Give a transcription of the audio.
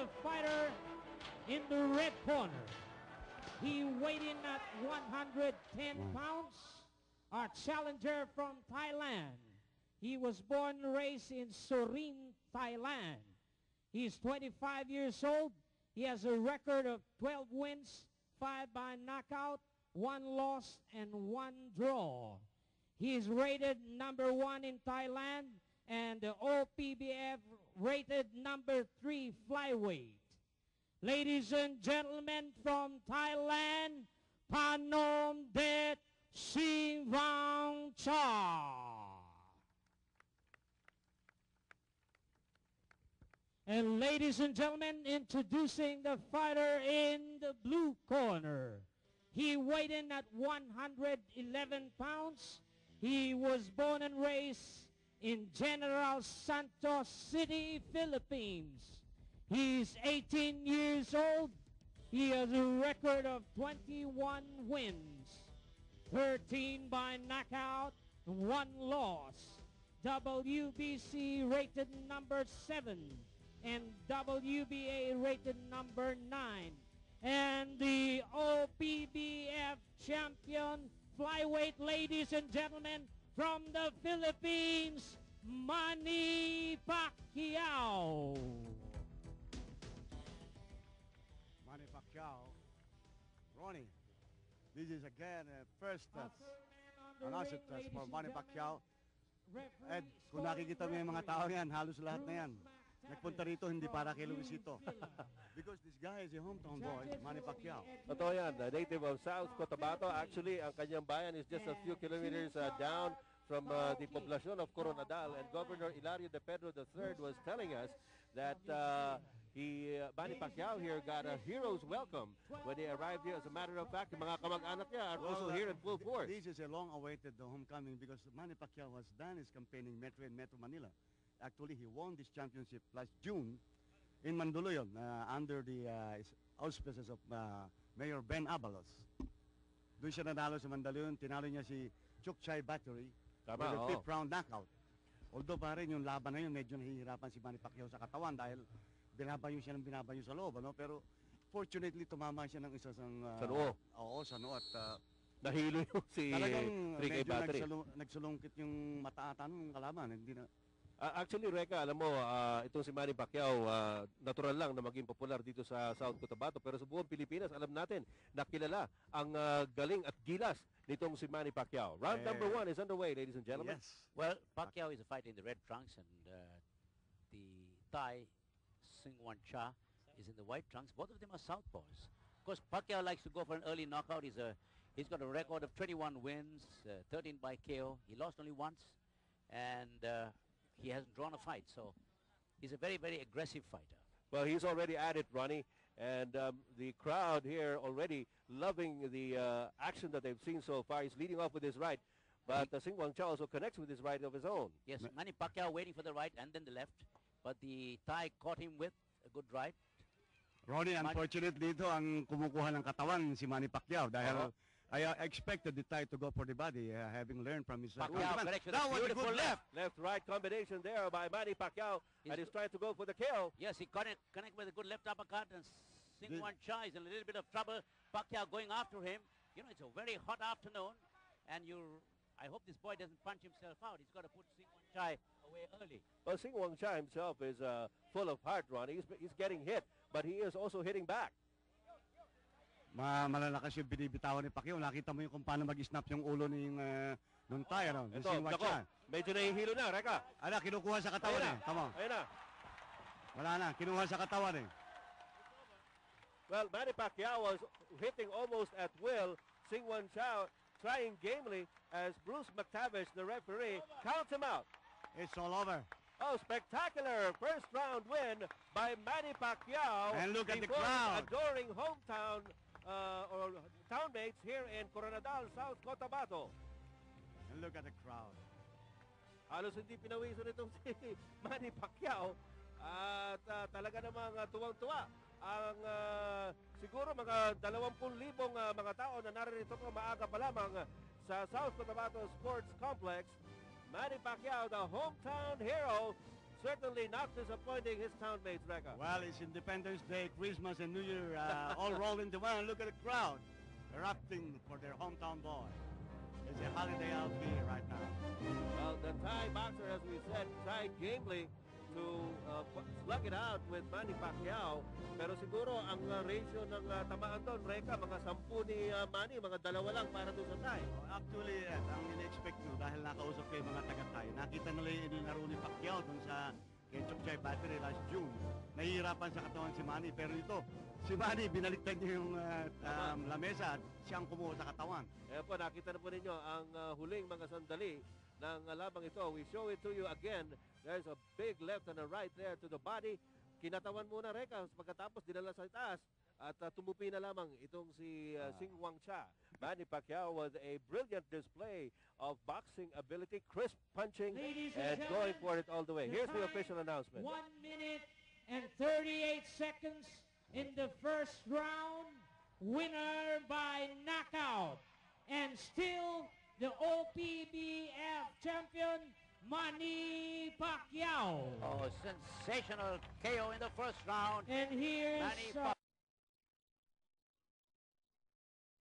the fighter in the red corner. He weighed in at 110 pounds. Our challenger from Thailand. He was born and raised in Surin, Thailand. He's 25 years old. He has a record of 12 wins, 5 by knockout, 1 loss, and 1 draw. He is rated number 1 in Thailand, and the OPBF rated number 3 flyweight. Ladies and gentlemen from Thailand, Panom Det Sivangcha. And ladies and gentlemen, introducing the fighter in the blue corner. He weighed in at 111 pounds. He was born and raised in General Santos City, Philippines. He's 18 years old. He has a record of 21 wins, 13 by knockout, 1 loss. WBC rated number 7 and WBA rated number 9. And the OPBF champion flyweight, ladies and gentlemen, from the Philippines, Manny Pacquiao. Manny Pacquiao. Ronnie, this is again first announced test for Manny Pacquiao. Ed, kung nakikita mo yung mga tao yan, halos lahat na yan. Nagpunta rito hindi para kay Luisito. Because this guy is a hometown boy, Manny Pacquiao. Totoo yan, native of South Cotabato. Actually, ang kanyang bayan is just a few kilometers down from the poblacion of Coronadal. And Governor Hilario de Pedro III was telling us that Manny Pacquiao here got a hero's welcome when they arrived here. As a matter of fact, yung mga kamag-anak niya are also here in full force. This is a long-awaited homecoming because Manny Pacquiao has done his campaign in Metro and Metro Manila. Actually, he won this championship last June in Mandaluyong under the auspices of Mayor Ben Abalos. Doon siya nanalo sa Mandaluyong. Tinalo niya si Chukchay Battery with a 5th round knockout. Although pa rin yung laban na yun, medyo nahihirapan si Manny Pacquiao sa katawan dahil binabayo siya ng binabayo sa loob. Ano? Pero fortunately, tumama siya ng isa sa noo. Oo, sa noo. At nahilo yung si Ricky Battery. Nagsulungkit yung mata ata ng kalaban. Hindi na. Actually, Reka, alam mo, itong si Manny Pacquiao, natural lang na maging popular dito sa South Cotabato. Pero sa buong Pilipinas, alam natin, nakilala ang galing at gilas nitong si Manny Pacquiao. Round number 1 is underway, ladies and gentlemen. Yes. Well, Pacquiao is a fighter in the red trunks, and the Thai Singwan Cha is in the white trunks. Both of them are southpaws. Of course, Pacquiao likes to go for an early knockout. He's got a record of 21 wins, 13 by KO. He lost only once, and he hasn't drawn a fight, so he's a very, very aggressive fighter. Well, he's already at it, Ronnie, and the crowd here already loving the action that they've seen so far. He's leading off with his right, but Singwan Cha also connects with his right of his own. Yes, Manny Pacquiao waiting for the right and then the left, but the Thai caught him with a good right. Ronnie, unfortunately dito ang kumukuha ng katawan si Manny Pacquiao dahil I expected the Thai to go for the body, having learned from his Pacquiao, that was a good left-right combination there by Manny Pacquiao, and he's trying to go for the KO. Yes, he connect with a good left uppercut, and Singwan Cha is in a little bit of trouble. Pacquiao going after him. You know, it's a very hot afternoon, and I hope this boy doesn't punch himself out. He's got to put Singwan Cha away early. Well, Singwan Cha himself is full of heart, Ronnie. He's getting hit, but he is also hitting back. Malalakas yung binibitawan ni Pacquiao. Nakita mo yung kung paano mag-snap yung ulo nung Thai, ano? Ito, nako, medyo nahihilo na, Reka. Ala, kinukuha sa katawan Tama. Ayun na. Wala na, kinuha sa katawan Well, Manny Pacquiao was hitting almost at will. Singwan Cha trying gamely as Bruce McTavish, the referee, counts him out. It's all over. Oh, spectacular first round win by Manny Pacquiao. And look at the crowd. Adoring hometown or townmates here in Coronadal, South Cotabato. And look at the crowd. Halos hindi pinawiso nitong si Manny Pacquiao at talaga namang tuwang-tuwa ang siguro mga 20,000 mga tao na naririto maaga pa lamang sa South Cotabato Sports Complex. Manny Pacquiao, the hometown hero, certainly not disappointing his townmates, Reka. Well, it's Independence Day, Christmas, and New Year all rolled into one. Look at the crowd erupting for their hometown boy. It's a holiday out here right now. Well, the Thai boxer, as we said, tried gamely to slug it out with Manny Pacquiao. Pero siguro ang ratio ng tamaan doon, Reka, mga 10 ni Manny, mga 2 lang para doon sa Thai. Actually, yes, ang in-expect nyo dahil nakausap kayo mga taga-Thai, nakita nila yung inilaro ni Pacquiao dun sa Kenchukchay Battery last June. Nahihirapan sa katawan si Manny, pero ito, si Manny, binaliktad niya yung lamesa at siyang kumuha sa katawan. Ayan po, nakita na po ninyo ang huling mga sandali ng labang ito. We show it to you again. There's a big left and a right there to the body. Kinatawan muna, Reka, pagkatapos dinala sa taas at tumupi na lamang itong si Sing Wang Cha. Manny Pacquiao was a brilliant display of boxing ability, crisp punching, Ladies and and going gentlemen, for it all the way. Here's the time, official announcement. 1 minute and 38 seconds in the first round. Winner by knockout. And still the OPBF champion, Manny Pacquiao. Oh, sensational KO in the first round. And here's Manny Pacquiao.